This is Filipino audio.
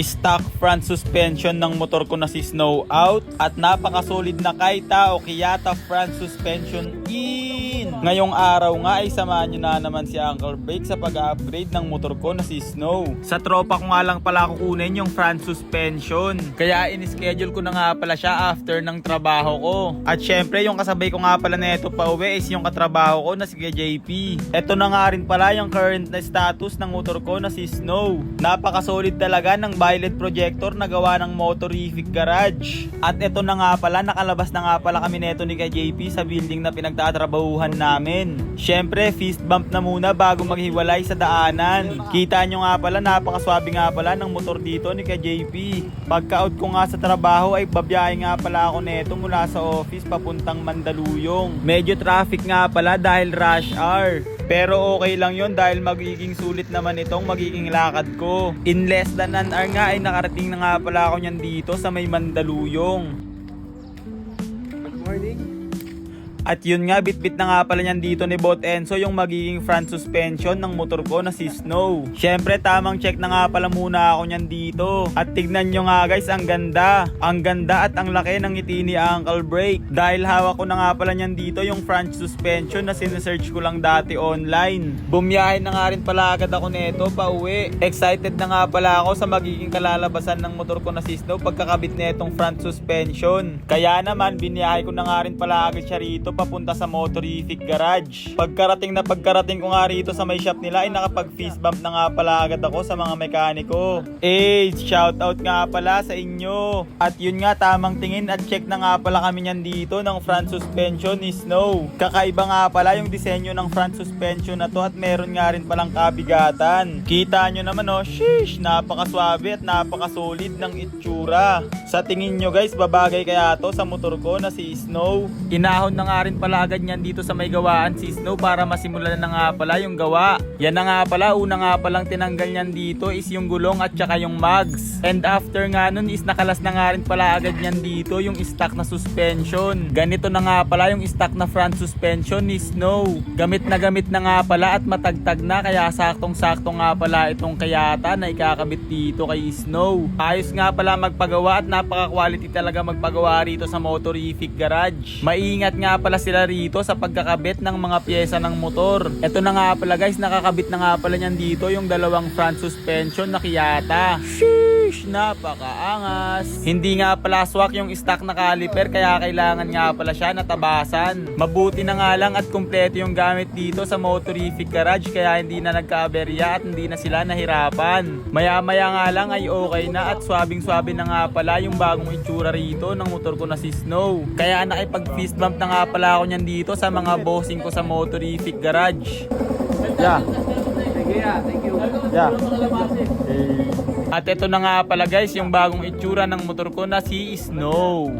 Stock front suspension ng motor ko na si Snow out at napakasolid na Kaita o Kiyata front suspension in. Ngayong araw nga ay samahan nyo na naman si Uncle Brake sa pag-upgrade ng motor ko na si Snow. Sa tropa ko nga lang pala kukunin yung front suspension. Kaya in-schedule ko na nga pala siya after ng trabaho ko. At syempre yung kasabay ko nga pala neto pa uwi is yung katrabaho ko na si JP. Ito na nga rin pala yung current na status ng motor ko na si Snow. Napakasolid talaga ng violet projector na gawa ng Motorific Garage. At ito na nga pala, nakalabas na nga pala kami neto ni JP sa building na pinagtatrabahuhan namin. Syempre, fist bump na muna bago maghiwalay sa daanan. Kita nyo nga pala, napakaswabe nga pala ng motor dito ni JP. Pagka-out ko nga sa trabaho ay babiyahe nga pala ako neto mula sa office papuntang Mandaluyong. Medyo traffic nga pala dahil rush hour. Pero okay lang yon dahil magiging sulit naman itong magiging lakad ko. In less than an hour nga ay nakarating na nga pala ako nyan dito sa may Mandaluyong. Good morning. At yun nga, bitbit na nga pala niyan dito ni Bot Enzo yung magiging front suspension ng motor ko na si Snow. Syempre tamang check na nga pala muna ako niyan dito. At tignan nyo nga guys, ang ganda. Ang ganda at ang laki ng ngiti ni Uncle Brake. Dahil hawak ko na nga pala niyan dito yung front suspension na sinesearch ko lang dati online. Bumiyahe na nga rin pala agad ako neto pa uwi. Excited na nga pala ako sa magiging kalalabasan ng motor ko na si Snow pagkakabit netong front suspension. Kaya naman biniyahe ko na nga rin pala agad siya rito papunta sa Motorific Garage. Pagkarating ko nga rito sa may shop nila ay nakapag fist bump na nga pala agad ako sa mga mekaniko. Shout out nga pala sa inyo. At yun nga, tamang tingin at check na nga pala kami nyan dito ng front suspension ni Snow. Kakaiba nga pala yung disenyo ng front suspension na to at meron nga rin palang kabigatan. Kita nyo naman sheesh, napakaswabe at napakasolid ng itsura. Sa tingin nyo guys, babagay kaya to sa motor ko na si Snow? Inahon na nga rin pala agad niyan dito sa may gawaan si Snow para masimulan na nga pala yung gawa. Yan na nga pala, una nga palang tinanggal niyan dito is yung gulong at saka yung mags. And after nga nun is nakalas na nga rin pala agad niyan dito yung stock na suspension. Ganito na nga pala yung stock na front suspension ni Snow. Gamit na nga pala at matagtag na kaya saktong-sakto nga pala itong Kiyata na ikakabit dito kay Snow. Ayos nga pala magpagawa at napaka-quality talaga magpagawa rito sa Motorific Garage. Maingat nga pala sila rito sa pagkakabit ng mga pyesa ng motor. Ito na nga pala guys, nakakabit na nga pala niyan dito yung dalawang front suspension na Kiyata. Sheesh, napakaangas. Hindi nga pala swak yung stock na caliper kaya kailangan nga pala siya natabasan. Mabuti na nga lang at kumpleto yung gamit dito sa Motorific Garage kaya hindi na nagka-aberya at hindi na sila nahirapan. Maya-maya nga lang ay okay na at swabing-swabe na nga pala yung bagong itsura rito ng motor ko na si Snow. Kaya nakipag-fist bump na nga pala ako niyan dito sa mga bossing ko sa Motorific Garage. Yeah. Thank you. Yeah. At ito na nga pala guys yung bagong itsura ng motor ko na si Snow.